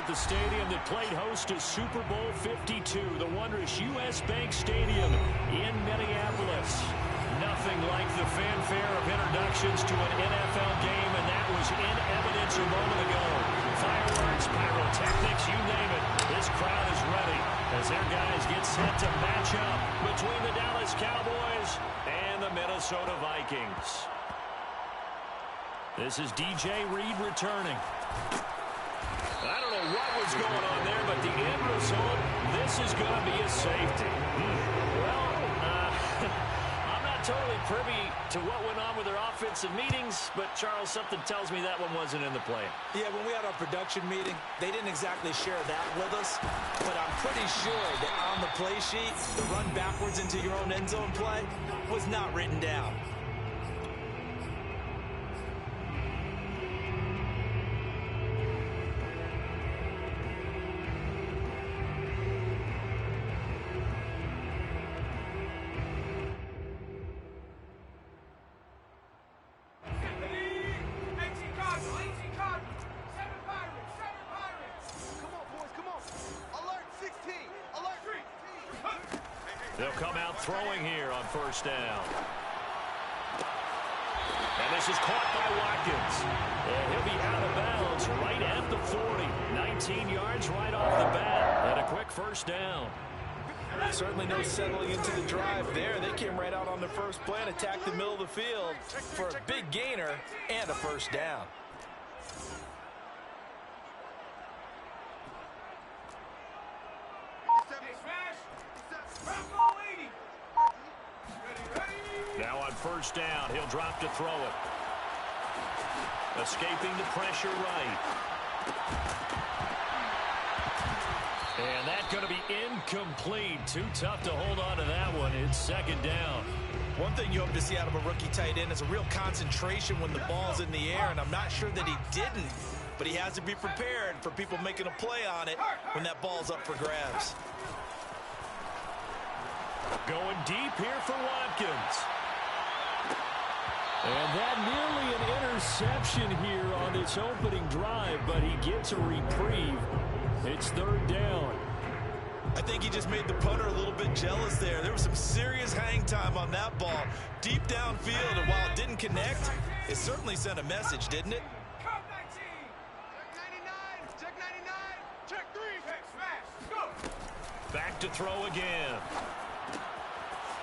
the stadium that played host to Super Bowl 52, the wondrous U.S. Bank Stadium in Minneapolis. Nothing like the fanfare of introductions to an NFL game, and that was in evidence a moment ago. Fireworks, pyrotechnics, you name it. This crowd is ready as their guys get set to match up between the Dallas Cowboys and the Minnesota Vikings. This is DJ Reed returning. I don't know what was going on there, but the end result, this is going to be a safety. Well, I'm not totally privy to what went on with their offensive meetings, but Charles, something tells me that one wasn't in the play. Yeah, when we had our production meeting, they didn't exactly share that with us, but I'm pretty sure that on the play sheet, the run backwards into your own end zone play was not written down. They'll come out throwing here on first down. And this is caught by Watkins. And he'll be out of bounds right at the 40. 19 yards right off the bat. And a quick first down. Certainly no settling into the drive there. They came right out on the first play and attacked the middle of the field for a big gainer and a first down. Now on first down, he'll drop to throw it. Escaping the pressure right. And that's going to be incomplete. Too tough to hold on to that one. It's second down. One thing you hope to see out of a rookie tight end is a real concentration when the ball's in the air, and I'm not sure that he didn't, but he has to be prepared for people making a play on it when that ball's up for grabs. Going deep here for Watkins. And that nearly an interception here on this opening drive, but he gets a reprieve. It's third down. I think he just made the punter a little bit jealous there. There was some serious hang time on that ball. Deep downfield, and while it didn't connect, it certainly sent a message, didn't it? Check 99, check 99, check 3, check smash, go! Back to throw again.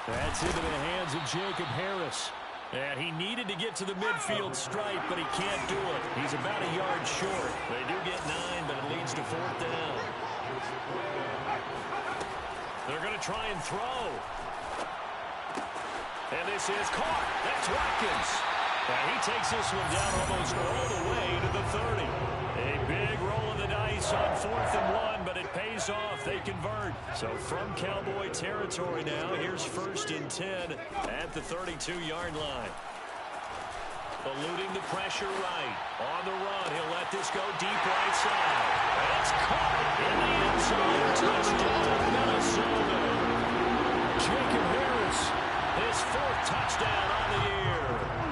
That's into the hands of Jacob Harris. And he needed to get to the midfield stripe, but he can't do it. He's about a yard short. They do get 9, but it leads to fourth down. They're going to try and throw. And this is caught. That's Watkins. And he takes this one down almost all the way to the 30. A big roll of the dice on 4th and 1, but it pays off. They convert. So from Cowboy territory now, here's 1st and 10 at the 32-yard line. Eluding the pressure right. On the run, he'll let this go deep right side. And it's caught in the end zone. Touchdown, Minnesota. Jacob Harris, his 4th touchdown on the year.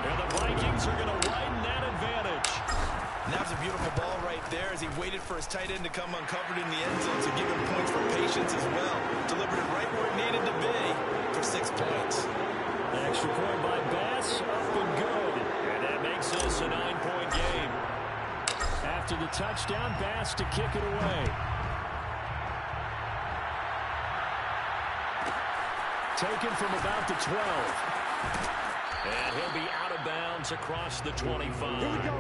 And the Vikings are going to widen that advantage. And that was a beautiful ball right there as he waited for his tight end to come uncovered in the end zone to give him points for patience as well. Delivered it right where it needed to be for 6 points. Extra point by Bass, up and good. And that makes this a 9-point game. After the touchdown, Bass to kick it away. Taken from about the 12. And he'll be out of bounds across the 25. Here we go.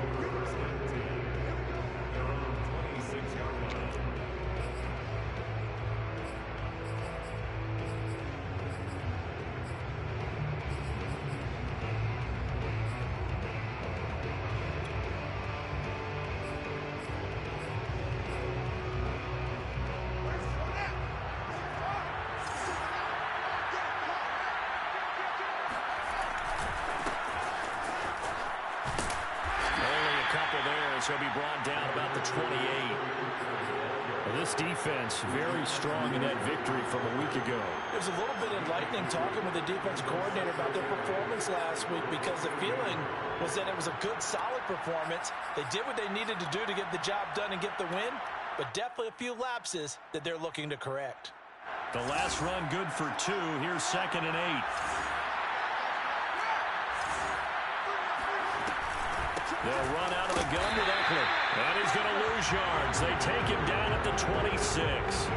He'll be brought down about the 28. Well, this defense very strong in that victory from a week ago. It was a little bit enlightening talking with the defensive coordinator about their performance last week because the feeling was that it was a good, solid performance. They did what they needed to do to get the job done and get the win, but definitely a few lapses that they're looking to correct. The last run good for 2. Here's 2nd and 8. They'll run out of the gun with Eckler. And he's going to lose yards. They take him down at the 26.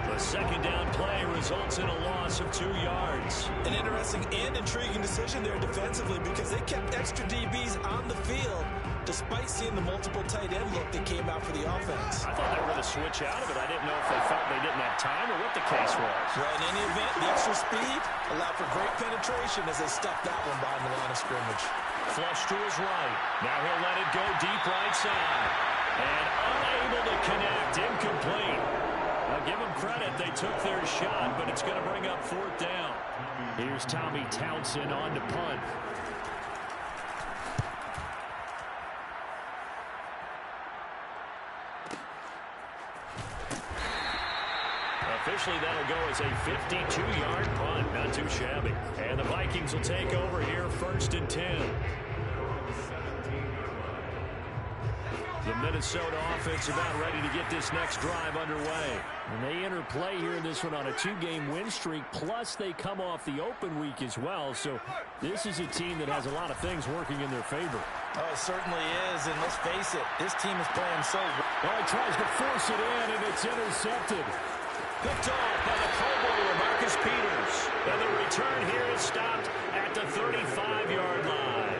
The second down play results in a loss of 2 yards. An interesting and intriguing decision there defensively because they kept extra DBs on the field despite seeing the multiple tight end look that came out for the offense. I thought they were going to switch out of it. I didn't know if they felt they didn't have time or what the case was. Well, in any event, the extra speed allowed for great penetration as they stuffed that one behind the line of scrimmage. Flush to his right. Now he'll let it go deep right side. And unable to connect. Incomplete. I'll give them credit. They took their shot, but it's going to bring up 4th down. Here's Tommy Townsend on to punt. Officially, that'll go as a 52-yard punt. Not too shabby. And the Vikings will take over here, 1st and 10. The Minnesota offense about ready to get this next drive underway. And they enter play here in this one on a 2-game win streak, plus they come off the open week as well. So this is a team that has a lot of things working in their favor. Oh, it certainly is, and let's face it, this team is playing so well. He tries to force it in, and it's intercepted. Picked off by the Pro Bowler, Marcus Peters. And the return here is stopped at the 35-yard line.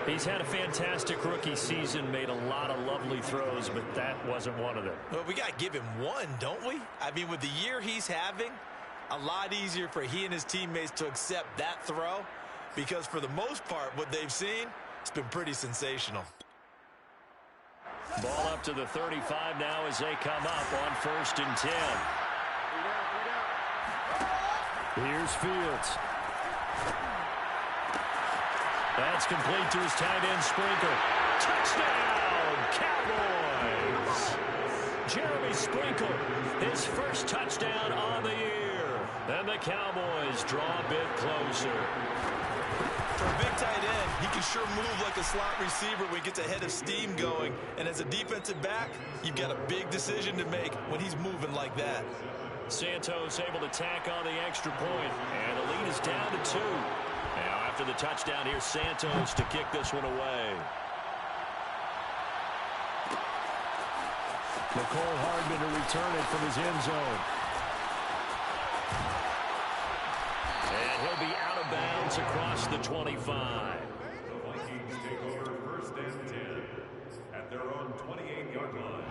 He's had a fantastic rookie season, made a lot of lovely throws, but that wasn't one of them. Well, we got to give him one, don't we? I mean, with the year he's having, a lot easier for he and his teammates to accept that throw because for the most part, what they've seen, it's been pretty sensational. Ball up to the 35 now as they come up on 1st and 10. Here's Fields. That's complete to his tight end Sprinkle. Touchdown, Cowboys! Jeremy Sprinkle, his first touchdown on the year. And the Cowboys draw a bit closer. For a big tight end, he can sure move like a slot receiver when he gets a head of steam going. And as a defensive back, you've got a big decision to make when he's moving like that. Santos able to tack on the extra point, and the lead is down to 2. Now after the touchdown, here's Santos to kick this one away. Nicole Hardman to return it from his end zone. And he'll be out of bounds across the 25. The Vikings take over 1st and 10 at their own 28-yard line.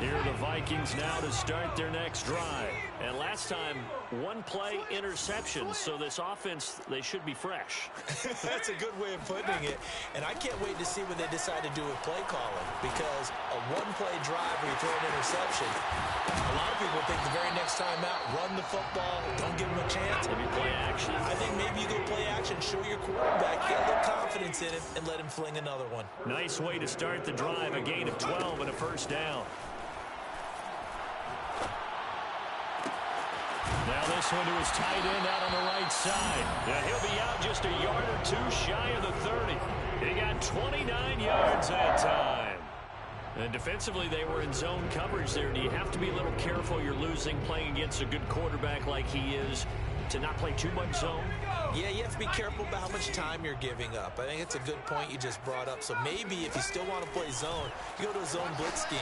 Here are the Vikings now to start their next drive. And last time, 1 play interception, so this offense, they should be fresh. That's a good way of putting it. And I can't wait to see what they decide to do with play calling because a 1-play drive where you throw an interception, a lot of people think the very next time out, run the football, don't give them a chance. Maybe play action. I think maybe you go play action, show your quarterback, get a little confidence in him, and let him fling another one. Nice way to start the drive, a gain of 12 and a 1st down. Now this one to his tight end out on the right side. Yeah, he'll be out just a yard or 2 shy of the 30. He got 29 yards that time. And defensively, they were in zone coverage there. Do you have to be a little careful? You're losing playing against a good quarterback like he is to not play too much zone? Yeah, you have to be careful about how much time you're giving up. I think it's a good point you just brought up. So maybe if you still want to play zone, you go to a zone blitz scheme.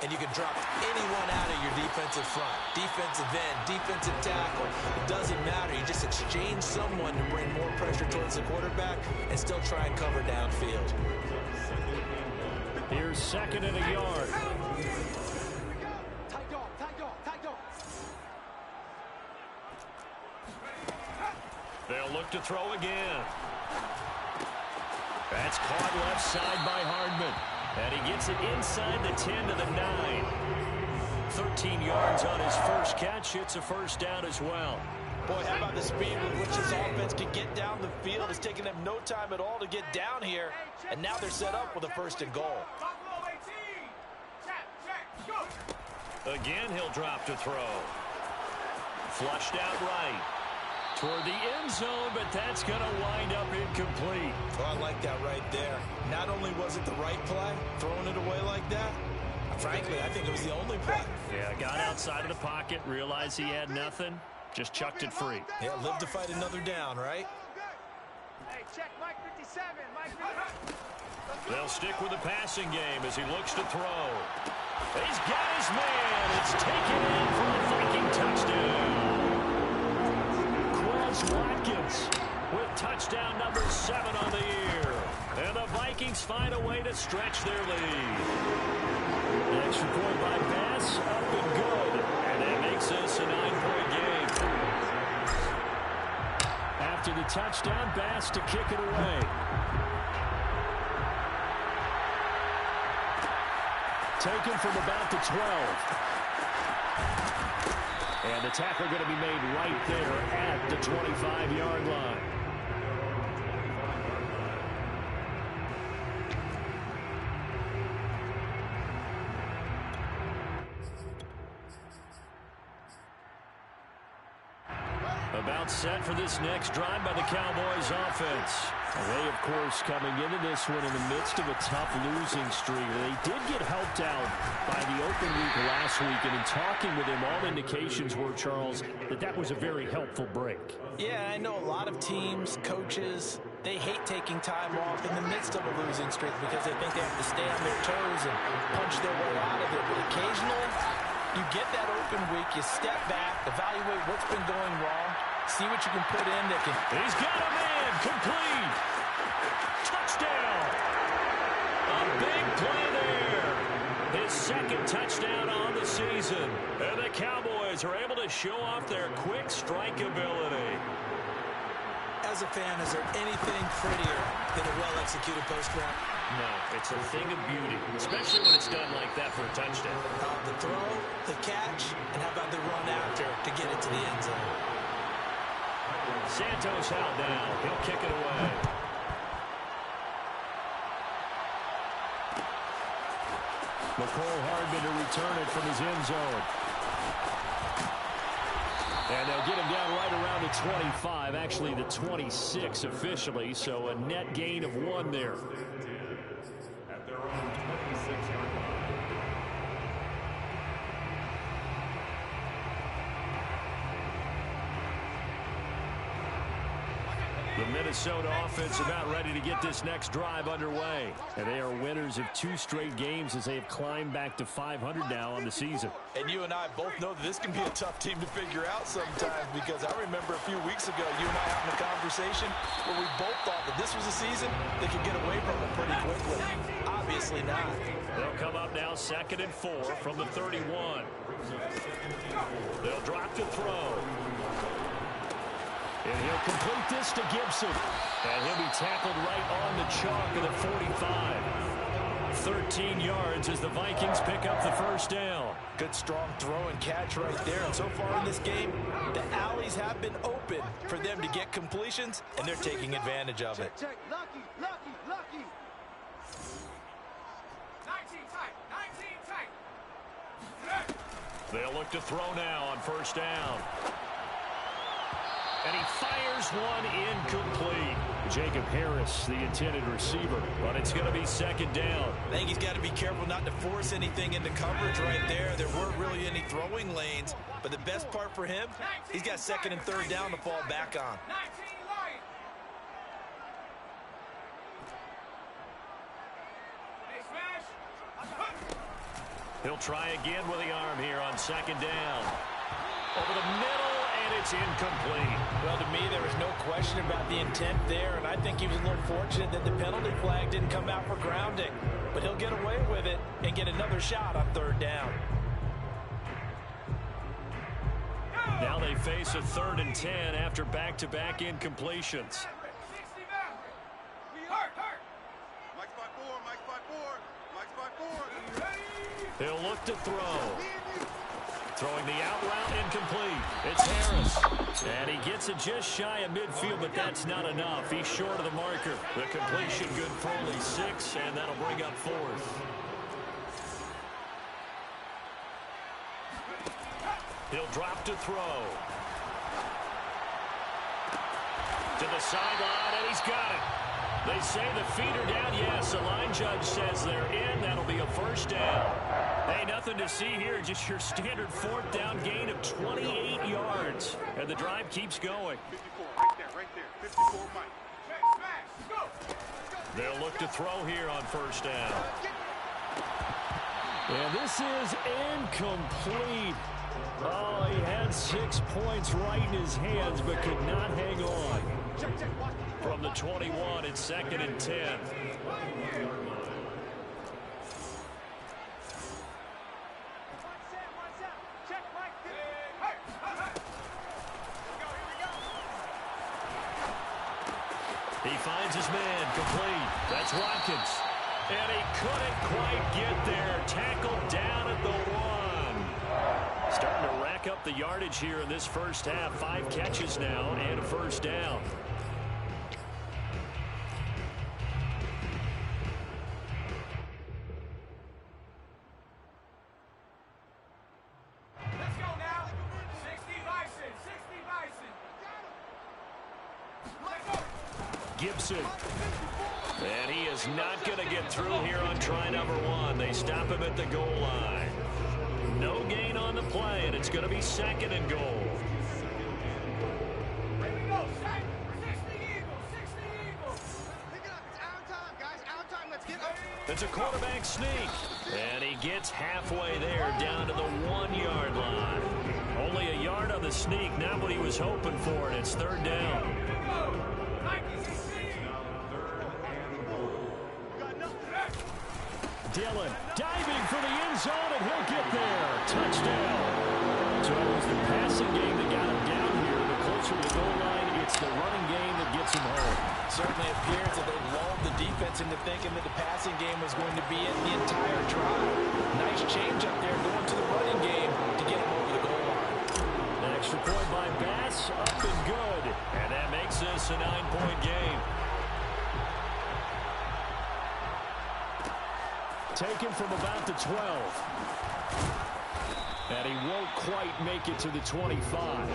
And you can drop anyone out of your defensive front. Defensive end, defensive tackle. It doesn't matter. You just exchange someone to bring more pressure towards the quarterback and still try and cover downfield. Here's 2nd and a yard. They'll look to throw again. That's caught left side by Hardman. And he gets it inside the 10 to the 9. 13 yards on his first catch. It's a 1st down as well. Boy, how about the speed with which his offense can get down the field? It's taken them no time at all to get down here. And now they're set up with a 1st and goal. Again, he'll drop to throw. Flushed out right. Toward the end zone, but that's going to wind up incomplete. Oh, I like that right there. Not only was it the right play, throwing it away like that, frankly, I think it was the only play. Yeah, got outside of the pocket, realized he had nothing, just chucked it free. Yeah, live to fight another down, right? Hey, check Mike 57. Mike 57. They'll stick with the passing game as he looks to throw. He's got his man. It's taken in for a Viking touchdown. Quez Watkins with touchdown number 7 on the year. And the Vikings find a way to stretch their lead. An extra point by Bass, up and good. And that makes this a 9-point game. After the touchdown, Bass to kick it away. Taken from about the 12. And the tackle going to be made right there at the 25-yard line. About set for this next drive by the Cowboys offense. They, of course, coming into this one in the midst of a tough losing streak. They did get helped out by the open week last week, and in talking with him, all indications were, Charles, that was a very helpful break. Yeah, I know a lot of teams, coaches, they hate taking time off in the midst of a losing streak because they think they have to stay on their toes and punch their way out of it. But occasionally, you get that open week, you step back, evaluate what's been going wrong, see what you can put in that can... He's got a man, complete. Touchdown. A big play there. His second touchdown on the season. And the Cowboys are able to show off their quick strike ability. As a fan, is there anything prettier than a well-executed post route? No, it's a thing of beauty, especially when it's done like that for a touchdown. The throw, the catch, and how about the run after to get it to the end zone? Santos out now. He'll kick it away. McCole Hardman to return it from his end zone. And they'll get him down right around the 25, actually the 26 officially, so a net gain of 1 there. At their own 26-yard line. The Minnesota offense about ready to get this next drive underway. And they are winners of 2 straight games as they have climbed back to 500 now on the season. And you and I both know that this can be a tough team to figure out sometimes, because I remember a few weeks ago you and I having a conversation where we both thought that this was a season they could get away from it pretty quickly. Obviously not. They'll come up now 2nd and 4 from the 31. They'll drop to throw. And he'll complete this to Gibson. And he'll be tackled right on the chalk of the 45. 13 yards as the Vikings pick up the first down. Good strong throw and catch right there. And so far in this game, the alleys have been open for them to get completions, and they're taking advantage of it. Check. Lucky. 19 tight. 19 tight. They'll look to throw now on first down. And he fires one incomplete. Jacob Harris, the intended receiver, but it's going to be 2nd down. I think he's got to be careful not to force anything into coverage right there. There weren't really any throwing lanes, but the best part for him, he's got 2nd and 3rd down to fall back on. 19 line. Hey, smash. He'll try again with the arm here on 2nd down. Over the middle, and it's incomplete. Well, to me, there was no question about the intent there, and I think he was a little fortunate that the penalty flag didn't come out for grounding. But he'll get away with it and get another shot on 3rd down. Now they face a 3rd and 10 after back-to-back incompletions. 60 back. Hurt. Mike's by 4. He'll look to throw. Throwing the out route incomplete. It's Harris. And he gets it just shy of midfield, but that's not enough. He's short of the marker. The completion good for only 6, and that'll bring up 4th. He'll drop to throw. To the sideline, and he's got it. They say the feet are down. Yes, the line judge says they're in. That'll be a first down. Hey, nothing to see here. Just your standard fourth down gain of 28 yards. And the drive keeps going. 54, right there. 54, Mike. Smash, go. They'll look to throw here on first down. And this is incomplete. Oh, he had 6 points right in his hands, but could not hang on. From the 21, it's 2nd and 10. He finds his man, complete. That's Watkins. And he couldn't quite get there. Tackled down at the 1. Starting to rack up the yardage here in this first half. 5 catches now and a first down. Let's go now. 60 Bison, 60 Bison. Let's go. Gibson. And he is not going to get through here on try number 1. They stop him at the goal line. No gain on the play, and it's going to be 2nd and goal. Here we go. 60 Eagles, 60 Eagles. Pick it up. It's our time, guys. Our time. Let's get up. It's a quarterback sneak. And he gets halfway there down to the 1-yard line. Only a yard on the sneak, not what he was hoping for, and it's 3rd down. Dillon diving for the end zone, and he'll get there. Touchdown. So it was the passing game that got him down here. The closer to the goal line, it's the running game that gets him home. Certainly appears that they lulled the defense into thinking that the passing game was going to be in the entire drive. Nice change up there going to the running game to get him over the goal line. An extra point by Bass, up and good. And that makes this a 9-point game. Taken from about the 12. And he won't quite make it to the 25.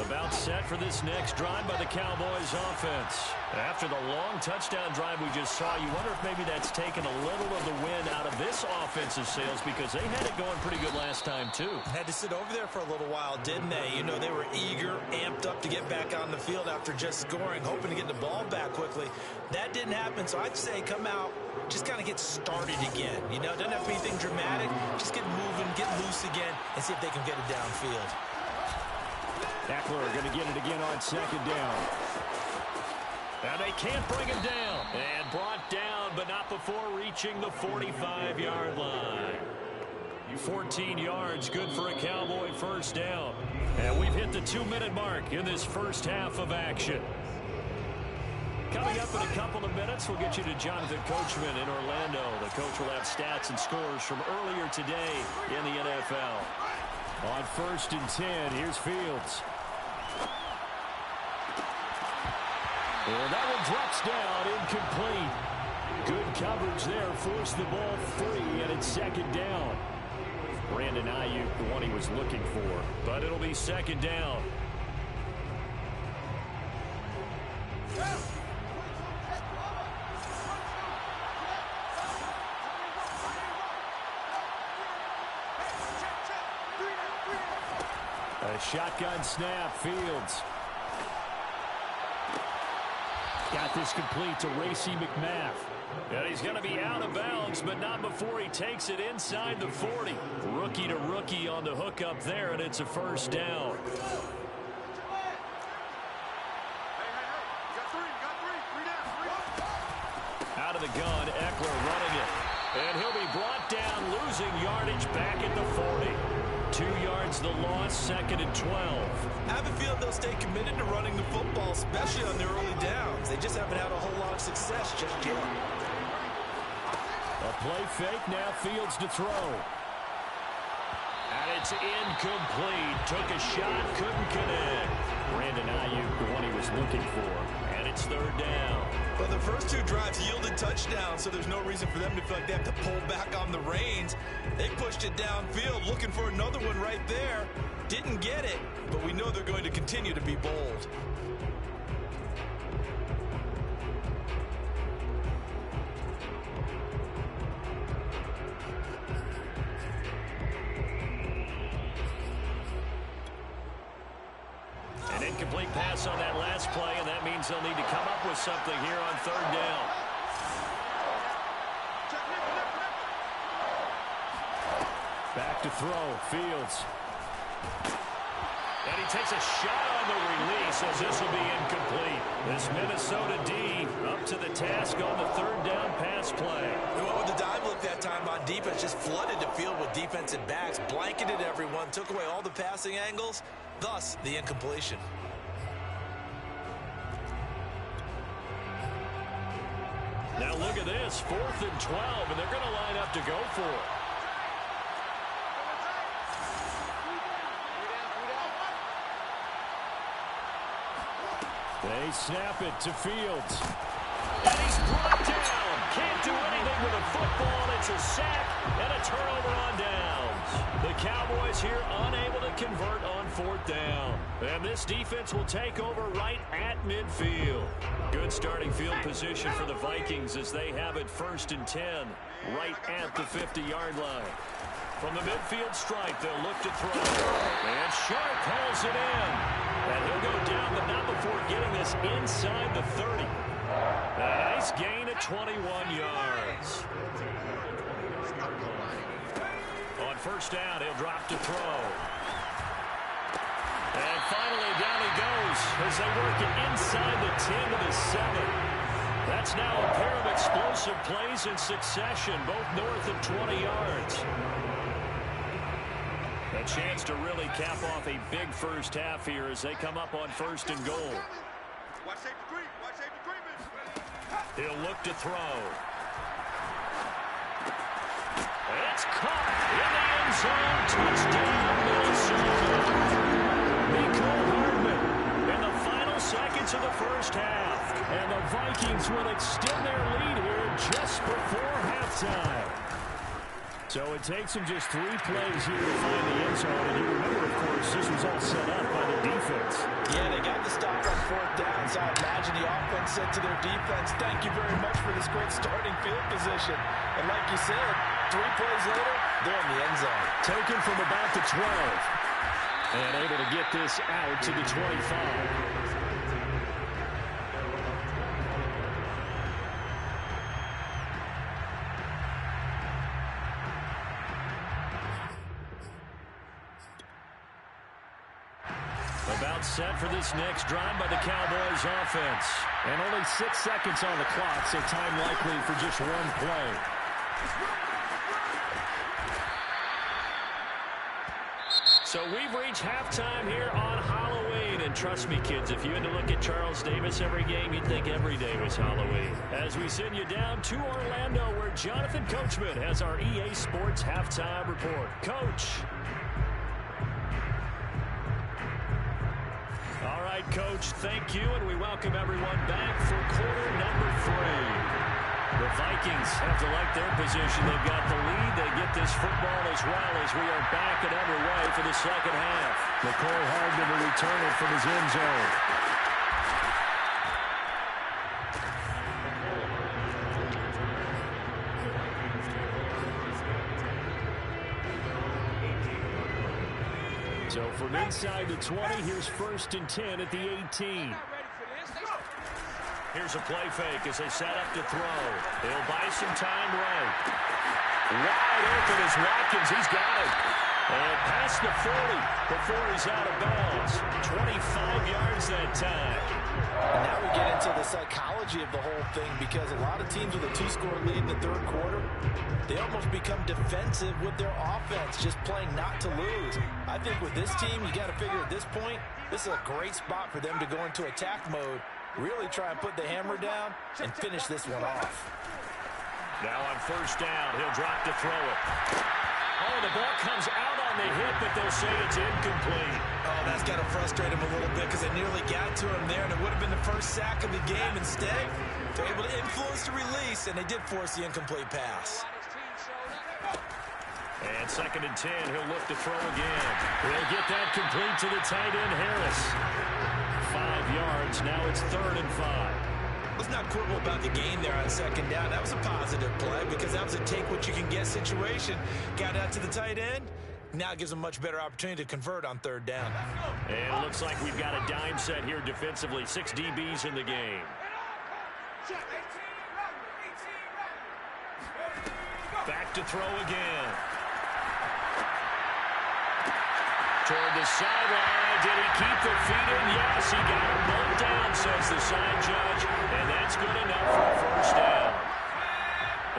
About set for this next drive by the Cowboys offense. After the long touchdown drive we just saw, you wonder if maybe that's taken a little of the wind out of this offensive sails, because they had it going pretty good last time too. Had to sit over there for a little while, didn't they? You know, they were eager, amped up to get back on the field after just scoring, hoping to get the ball back quickly. That didn't happen, so I'd say come out, just kind of get started again. You know, it doesn't have to be anything dramatic. Just get moving, get loose again, and see if they can get it downfield. Eckler going to get it again on 2nd down. And they can't bring him down. And brought down, but not before reaching the 45-yard line. 14 yards, good for a Cowboy first down. And we've hit the 2-minute mark in this first half of action. Coming up in a couple of minutes, we'll get you to Jonathan Coachman in Orlando. The coach will have stats and scores from earlier today in the NFL. On 1st and 10, here's Fields. And that one drops down, incomplete. Good coverage there, forced the ball free, and it's 2nd down. Brandon Ayuk, the one he was looking for, but it'll be 2nd down. A shotgun snap, Fields. Got this complete to Racey McMath. And he's going to be out of bounds, but not before he takes it inside the 40. Rookie to rookie on the hookup there, and it's a first down. Out of the gun, Eckler running it. And he'll be brought down, losing yardage back at the 40. 2 yards the loss, 2nd and 12. I have a feeling they'll stay committed to running the football, especially on their early downs. They just haven't had a whole lot of success just yet. A play fake, now Fields to throw. And it's is incomplete. Took a shot, couldn't connect. Brandon Ayuk, the one he was looking for. And it's third down. Well, the first two drives yielded touchdowns, so there's no reason for them to feel like they have to pull back on the reins. They pushed it downfield, looking for another one right there. Didn't get it, but we know they're going to continue to be bold. An incomplete pass on that last play, and that means they'll need to come up with something here on third down. Back to throw, Fields. And he takes a shot on the release as this will be incomplete. This Minnesota D up to the task on the third down pass play. Well, with the dive look that time on defense, just flooded the field with defensive backs, blanketed everyone, took away all the passing angles, thus the incompletion. Now look at this, 4th and 12, and they're going to line up to go for it. They snap it to Fields. And he's brought down. Can't do anything with a football. It's a sack and a turnover on downs. The Cowboys here unable to convert on 4th down. And this defense will take over right at midfield. Good starting field position for the Vikings as they have it 1st and 10 right at the 50-yard line. From the midfield stripe, they'll look to throw. And Sharp hauls it in. And he'll go down, but not before getting this inside the 30. A nice gain at 21 yards. On 1st down, he'll drop to throw. And finally, down he goes as they work it inside the 10 to the 7. That's now a pair of explosive plays in succession, both north of 20 yards. A chance to really cap off a big first half here as they come up on 1st and goal. He'll look to throw. It's caught in the end zone. Touchdown, Minnesota. Mecole Hardman in the final seconds of the first half. And the Vikings will extend their lead here just before halftime. So it takes them just 3 plays here to find the end zone. And you remember, of course, this was all set up by the defense. Yeah, they got the stop on 4th down, so I imagine the offense said to their defense, thank you very much for this great starting field position. And like you said, 3 plays later, they're in the end zone. Taken from about the 12. And able to get this out to the 25. About set for this next drive by the Cowboys offense. And only 6 seconds on the clock, so time likely for just 1 play. So we've reached halftime here on Halloween. And trust me, kids, if you had to look at Charles Davis every game, you'd think every day was Halloween. As we send you down to Orlando, where Jonathan Coachman has our EA Sports halftime report. Coach. All right, Coach, thank you, and we welcome everyone back for quarter number 3. The Vikings have to like their position. They've got the lead. They get this football as well as we are back and underway for the second half. Mecole Hardman will return it from his end zone. So from inside the 20, here's 1st and 10 at the 18. Here's a play fake as they set up to throw. They'll buy some time right. Wide open is Watkins. He's got it. And past the 40 before he's out of bounds. 25 yards that time. And now we get into the psychology of the whole thing, because a lot of teams with a 2-score lead in the 3rd quarter, they almost become defensive with their offense, just playing not to lose. I think with this team, you got to figure at this point, this is a great spot for them to go into attack mode, really try and put the hammer down and finish this one off. Now on 1st down, he'll drop to throw it. Oh, the ball comes out on the hit, but they'll say it's incomplete. Oh, that's got to frustrate him a little bit because they nearly got to him there, and it would have been the first sack of the game. Instead, they're able to influence the release, and they did force the incomplete pass. And 2nd and 10, he'll look to throw again. He'll get that complete to the tight end, Harris. 5 yards, now it's 3rd and 5. Let's not quibble about the gain there on 2nd down. That was a positive play because that was a take-what-you-can-get situation. Got out to the tight end. Now it gives them a much better opportunity to convert on 3rd down. And it looks like we've got a dime set here defensively. 6 DBs in the game. Back to throw again. Toward the sideline. Did he keep the feet in? Yes, he got him both down, says the side judge. And that's good enough for a 1st down.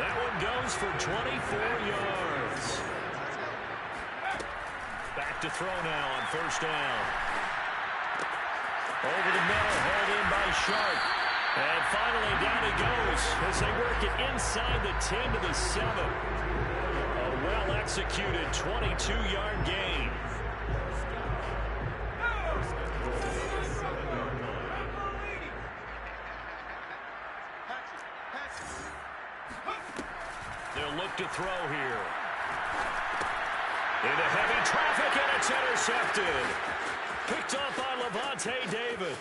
That one goes for 24 yards. Back to throw now on 1st down. Over the middle, held in by Sharp. And finally down he goes as they work it inside the 10 to the 7. A well-executed 22-yard gain. They'll look to throw here. Into heavy traffic, and it's intercepted. Picked up by Levante David.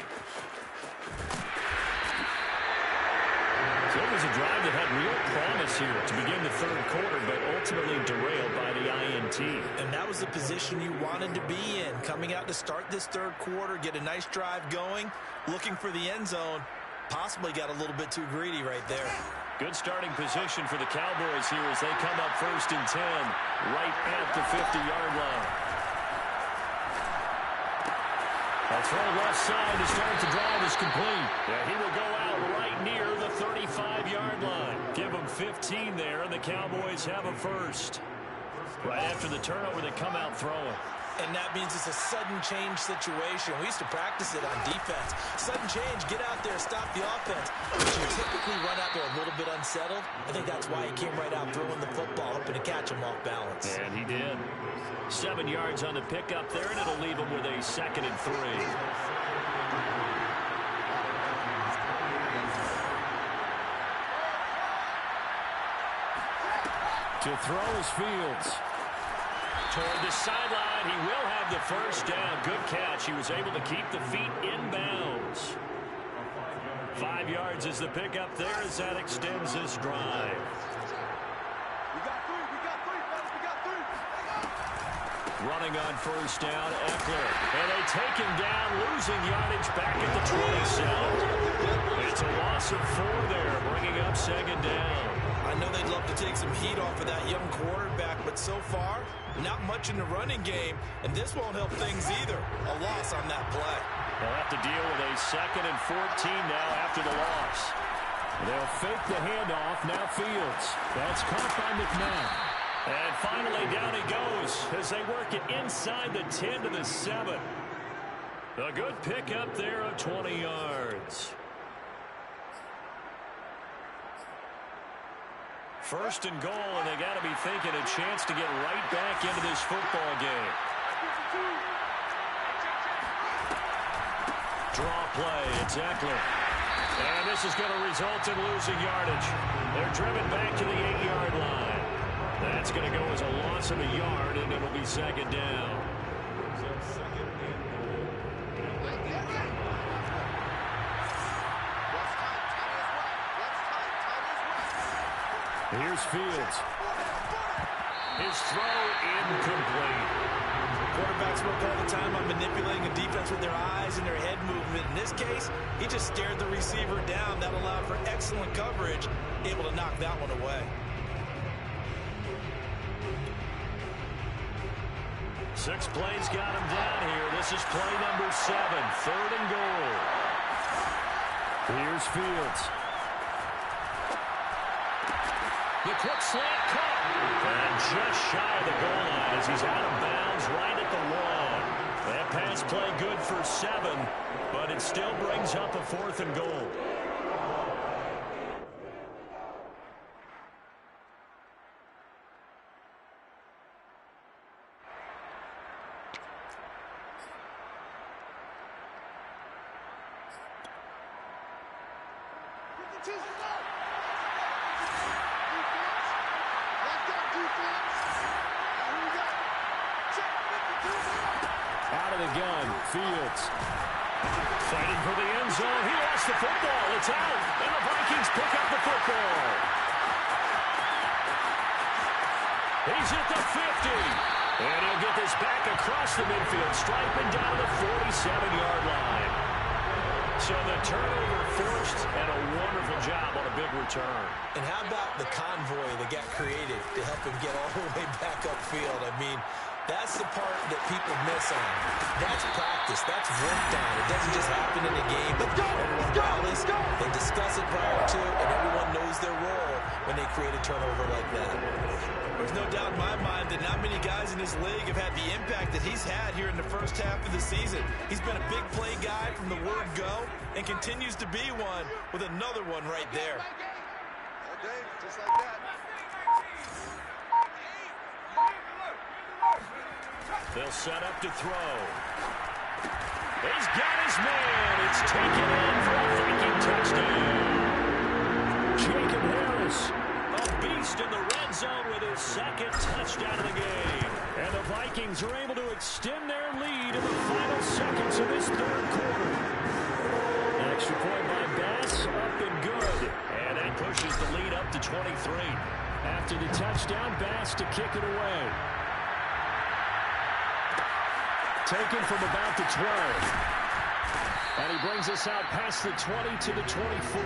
So it was a drive that had real promise here to begin the 3rd quarter, but ultimately derailed by the INT. And that was the position you wanted to be in. Coming out to start this 3rd quarter, get a nice drive going, looking for the end zone. Possibly got a little bit too greedy right there. Good starting position for the Cowboys here as they come up 1st and 10, right at the 50-yard line. A throw left side to start the drive is complete. Yeah, he will go out right near the 35-yard line. Give him 15 there, and the Cowboys have a 1st. Right after the turnover, they come out throwing. And that means it's a sudden change situation. We used to practice it on defense. Sudden change, get out there, stop the offense. But you typically run out there a little bit unsettled. I think that's why he came right out throwing the football, hoping to catch him off balance. And he did. 7 yards on the pickup there, and it'll leave him with a 2nd and 3. To throw is Fields. Toward the sideline, he will have the 1st down. Good catch. He was able to keep the feet in bounds. 5 yards is the pickup there as that extends this drive. We got 3, fellas, we got 3. Running on 1st down, Eckler. And they take him down, losing yardage back at the 27. It's a loss of 4 there, bringing up 2nd down. I know they'd love to take some heat off of that young quarterback, but so far, not much in the running game, and this won't help things either. A loss on that play. They'll have to deal with a 2nd and 14 now after the loss. They'll fake the handoff, now Fields. That's caught by McNabb. And finally down he goes as they work it inside the 10 to the 7. A good pickup there of 20 yards. 1st and goal, and they got to be thinking a chance to get right back into this football game. Draw play, it's Eckler. And this is going to result in losing yardage. They're driven back to the 8-yard line. That's going to go as a loss of a yard, and it'll be 2nd down. Here's Fields. His throw incomplete. Quarterbacks work all the time on manipulating a defense with their eyes and their head movement. In this case, he just stared the receiver down. That allowed for excellent coverage, able to knock that one away. 6 plays got him down here. This is play number 7, 3rd and goal. Here's Fields. The quick slant caught. And just shy of the goal line as he's out of bounds right at the 1. That pass play good for 7, but it still brings up a 4th and goal. Out of the gun, Fields. Fighting for the end zone. He lost the football. It's out. And the Vikings pick up the football. He's at the 50. And he'll get this back across the midfield stripe and down to the 47-yard line. So the turnover forced and a wonderful job on a big return. And how about the convoy that got created to help him get all the way back upfield? I mean, that's the part that people miss on. That's practice. That's worked on. It doesn't just happen in a game. Everyone rallies, they discuss it prior to, and everyone knows their role when they create a turnover like that. There's no doubt in my mind that not many guys in this league have had the impact that he's had here in the first half of the season. He's been a big play guy from the word go and continues to be one with another one right there. Okay, just like that. They'll set up to throw. He's got his man. It's taken in for a Viking touchdown. Jacob Harris, a beast in the red zone with his second touchdown of the game. And the Vikings are able to extend their lead in the final seconds of this third quarter. Extra point by Bass, up and good. And that pushes the lead up to 23. After the touchdown, Bass to kick it away. Taken from about the 12. And he brings us out past the 20 to the 24.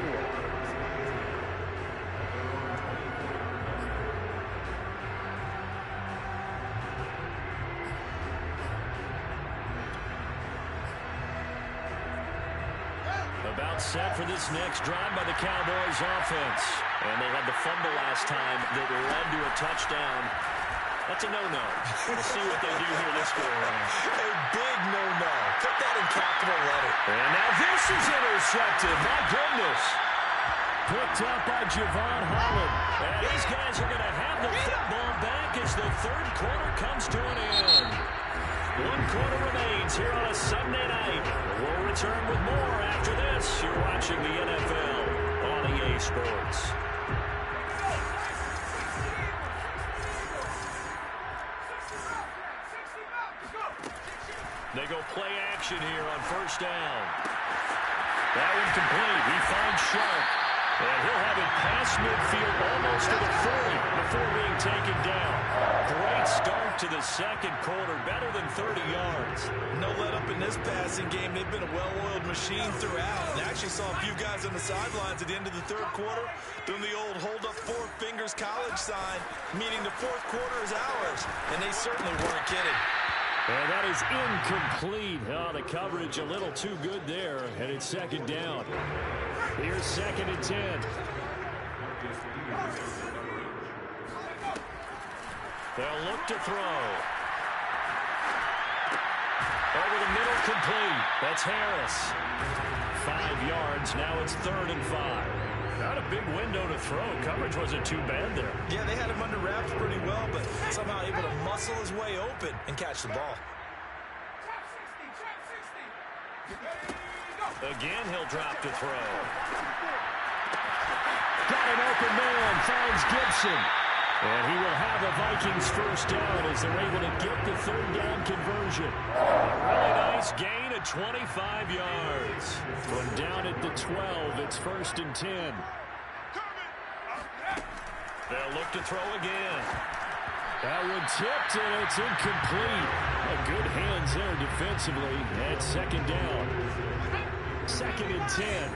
About set for this next drive by the Cowboys offense. And they had the fumble last time that led to a touchdown. That's a no-no. We'll see what they do here this go around. A big no-no. Put that in capital letter. And now this is intercepted. My goodness. Picked up by Javon Holland. And these guys are going to have the football back as the third quarter comes to an end. One quarter remains here on a Sunday night. We'll return with more after this. You're watching the NFL on EA Sports. They go play action here on first down. That one complete. He finds Sharp. And he'll have it past midfield almost to the 40 before being taken down. Great start to the second quarter. Better than 30 yards. No let up in this passing game. They've been a well-oiled machine throughout. And actually saw a few guys on the sidelines at the end of the third quarter doing the old hold up four fingers college sign, meaning the fourth quarter is ours. And they certainly weren't kidding. And that is incomplete. Oh, the coverage a little too good there, and it's second down. Here's second and 10. They'll look to throw. Over the middle, complete. That's Harris. 5 yards. Now it's 3rd and 5. Not a big window to throw. Coverage wasn't too bad there. Yeah, they had him under wraps pretty well, but somehow able to muscle his way open and catch the ball. Again, he'll drop to throw. Got an open man, finds Gibson. And he will have a Vikings first down as they're able to get the third down conversion. A really nice gain of 25 yards. From down at the 12, it's 1st and 10. They'll look to throw again. That one tipped, and it's incomplete. Good hands there defensively at second down. 2nd and 10.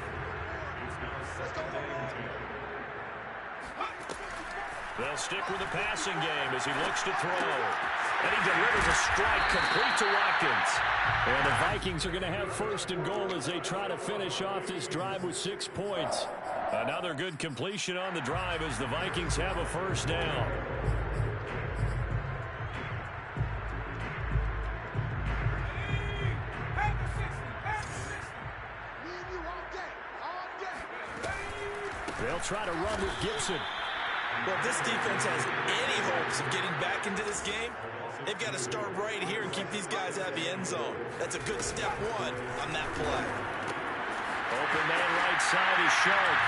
They'll stick with the passing game as he looks to throw. And he delivers a strike complete to Watkins. And the Vikings are going to have 1st and goal as they try to finish off this drive with 6 points. Another good completion on the drive as the Vikings have a first down. They'll try to run with Gibson. Well, if this defense has any hopes of getting back into this game, they've got to start right here and keep these guys out of the end zone. That's a good step one on that play. Open man right side is Shark.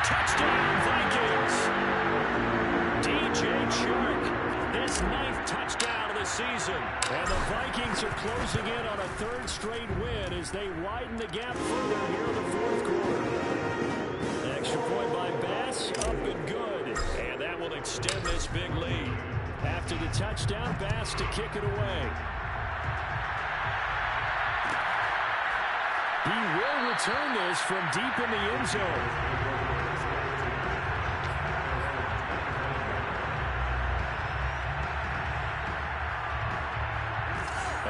Touchdown, Vikings! DJ Shark, his 9th touchdown of the season. And the Vikings are closing in on a 3rd straight win as they widen the gap further here in the 4th quarter. Extra point by Bass, up and good. And that will extend this big lead. After the touchdown, Bass to kick it away. He will return this from deep in the end zone.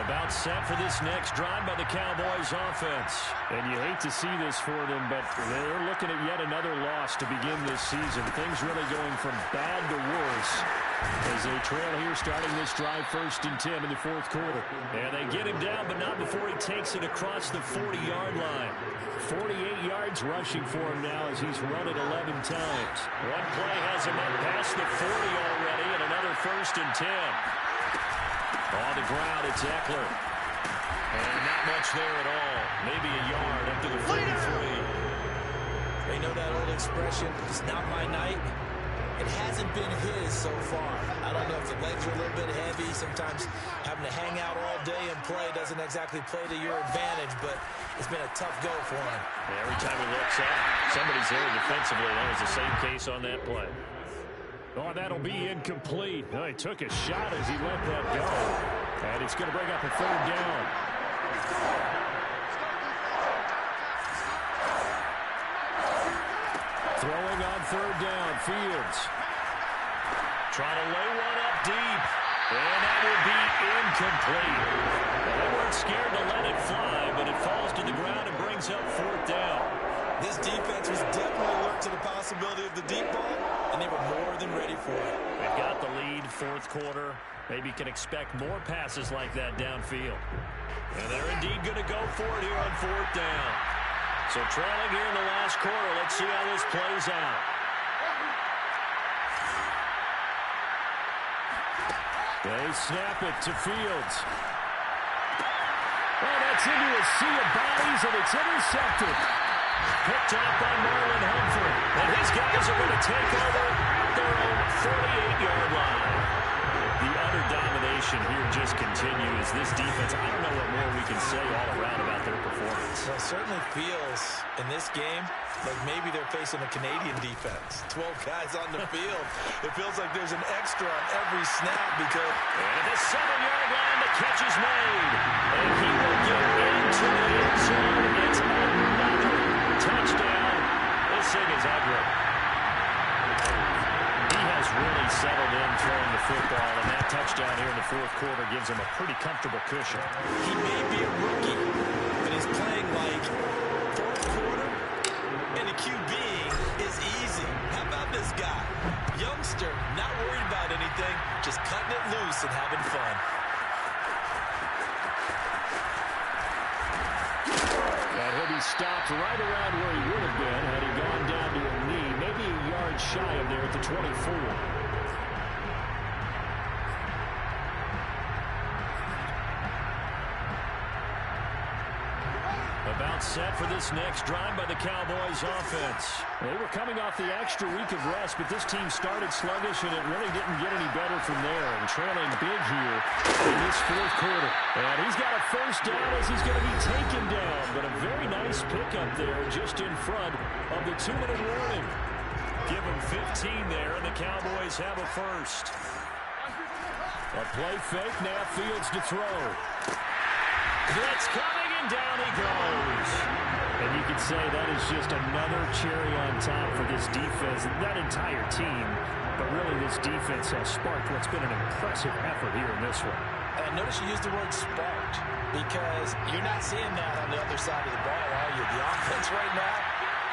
About set for this next drive by the Cowboys offense. And you hate to see this for them, but they're looking at yet another loss to begin this season. Things really going from bad to worse as they trail here starting this drive 1st and 10 in the 4th quarter. And they get him down, but not before he takes it across the 40-yard line. 48 yards rushing for him now as he's run it 11 times. One play has him up past the 40 already, and another 1st and 10. On the ground, it's Eckler. And not much there at all. Maybe a yard up to the 43. They know that old expression, it's not my night. It hasn't been his so far. I don't know if the legs are a little bit heavy. Sometimes having to hang out all day and play doesn't exactly play to your advantage, but it's been a tough go for him. Every time he looks up, somebody's there defensively. That was the same case on that play. Oh, that'll be incomplete. Oh, he took a shot as he let that go. And it's going to bring up a 3rd down. Throwing on 3rd down, Fields. Trying to lay one up deep. And that will be incomplete. Well, they weren't scared to let it fly, but it falls to the ground and brings up 4th down. This defense was definitely alert to the possibility of the deep ball, and they were more than ready for it. They've got the lead, 4th quarter. Maybe can expect more passes like that downfield. And they're indeed going to go for it here on 4th down. So trailing here in the last quarter. Let's see how this plays out. They snap it to Fields. Oh, that's into a sea of bodies, and it's intercepted. Picked off by Marlon Humphrey. And his guys are going to take over their own 48-yard line. The utter domination here just continues. This defense, I don't know what more we can say all around about their performance. Well, it certainly feels in this game like maybe they're facing a Canadian defense. 12 guys on the field. It feels like there's an extra on every snap because... And at the 7-yard line, the catch is made. And he will get into the end zone. It's another touchdown. This thing is ugly. He has really settled in throwing the football, and that touchdown here in the 4th quarter gives him a pretty comfortable cushion. He may be a rookie, but he's playing like 4th quarter, and the QB is easy. How about this guy? Youngster, not worried about anything, just cutting it loose and having fun. And he'll be stopped right around where he would have been had he gone down to a knee, maybe a yard shy of there at the 24. About set for this next drive by the Cowboys offense. They were coming off the extra week of rest, but this team started sluggish, and it really didn't get any better from there. And trailing big here in this 4th quarter. And he's got a 1st down as he's going to be taken down. But a very nice pickup there just in front of the 2-minute warning. Give him 15 there, and the Cowboys have a 1st. A play fake, now Fields to throw. Blitz coming, and down he goes. And you could say that is just another cherry on top for this defense, that entire team. But really, this defense has sparked what's been an impressive effort here in this one. Notice you used the word sparked, because you're not seeing that on the other side of the ball, are you? The offense right now,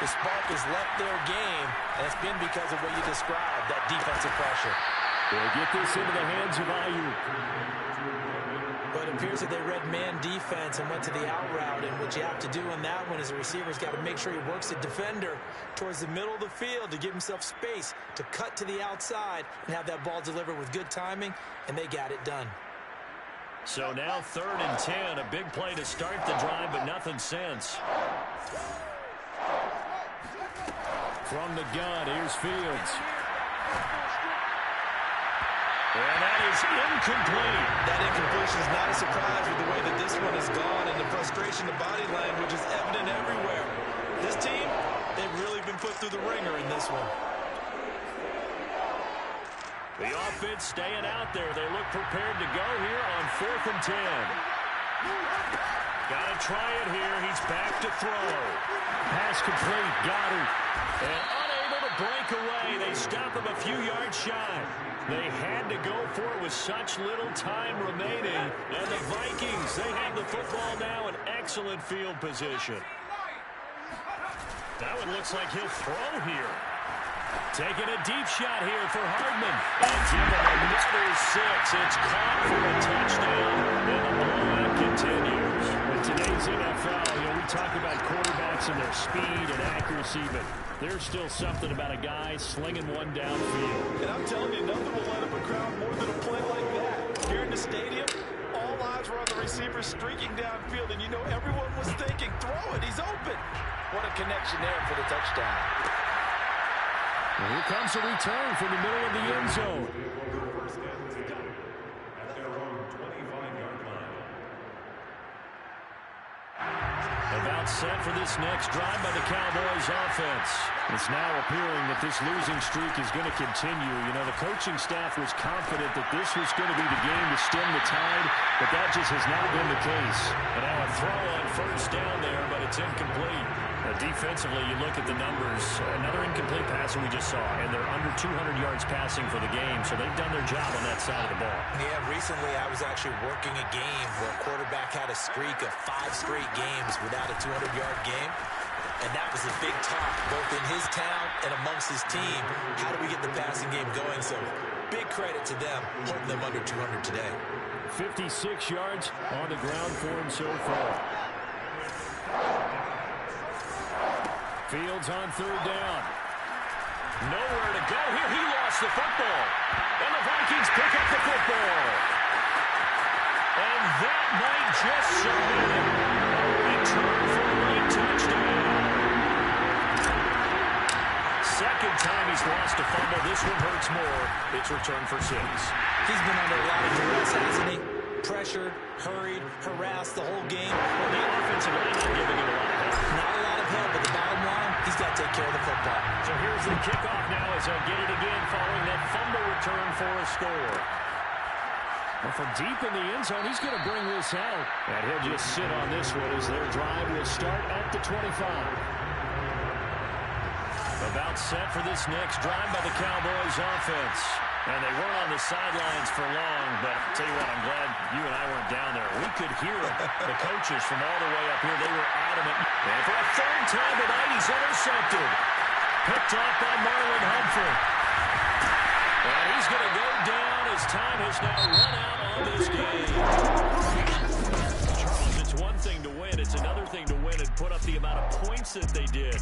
the spark has left their game, and it's been because of what you described, that defensive pressure. They'll get this into the hands of Ayuk. But it appears that they read man defense and went to the out route, and what you have to do in that one is the receiver's got to make sure he works the defender towards the middle of the field to give himself space to cut to the outside and have that ball delivered with good timing, and they got it done. So now 3rd and 10, a big play to start the drive, but nothing since. From the gun, here's Fields. And that is incomplete. That incompletion is not a surprise with the way that this one has gone, and the frustration, the body language is evident everywhere. This team, they've really been put through the ringer in this one. The offense staying out there. They look prepared to go here on 4th and 10. Got to try it here. He's back to throw. Pass complete. Goddard. And unable to break away. They stop him a few yards shy. They had to go for it with such little time remaining. And the Vikings, they have the football now in excellent field position. That one looks like he'll throw here. Taking a deep shot here for Hardman. And give him another 6. It's caught for a touchdown. And the blowout continues. In today's NFL, we talk about quarterbacks and their speed and accuracy, but there's still something about a guy slinging one downfield. And I'm telling you, nothing will light up a crowd more than a play like that. Here in the stadium, all eyes were on the receiver streaking downfield, and you know everyone was thinking, throw it, he's open. What a connection there for the touchdown. Here comes a return from the middle of the end zone. At their own 25-yard line. About set for this next drive by the Cowboys offense. It's now appearing that this losing streak is going to continue. The coaching staff was confident that this was going to be the game to stem the tide, but that just has not been the case. And now a throw on 1st down there, but it's incomplete. Defensively, you look at the numbers. Another incomplete pass that we just saw, and they're under 200 yards passing for the game, so they've done their job on that side of the ball. Yeah, recently I was actually working a game where a quarterback had a streak of 5 straight games without a 200-yard game, and that was a big talk, both in his town and amongst his team. How do we get the passing game going? So big credit to them, holding them under 200 today. 56 yards on the ground for him so far. Fields on 3rd down. Nowhere to go here. He lost the football. And the Vikings pick up the football. And that might just submit it. A return for a late touchdown. Second time he's lost a fumble. This one hurts more. It's returned for 6. He's been under a lot of duress, hasn't he? Pressured, hurried, harassed the whole game. Well, the offensive line not giving him a lot of help. Not a lot of help, but the bottom line, he's got to take care of the football. So here's the kickoff now as they'll get it again following that fumble return for a score. Well, from deep in the end zone, he's going to bring this out. And he'll just sit on this one as their drive will start at the 25. About set for this next drive by the Cowboys offense. And they weren't on the sidelines for long, but I'll tell you what, I'm glad you and I weren't down there. We could hear them. The coaches from all the way up here, they were adamant. And for a 3rd time tonight, he's intercepted. Picked off by Marlon Humphrey. And he's going to go down as time has now run out on this game. Charles, it's one thing to win. It's another thing to win and put up the amount of points that they did.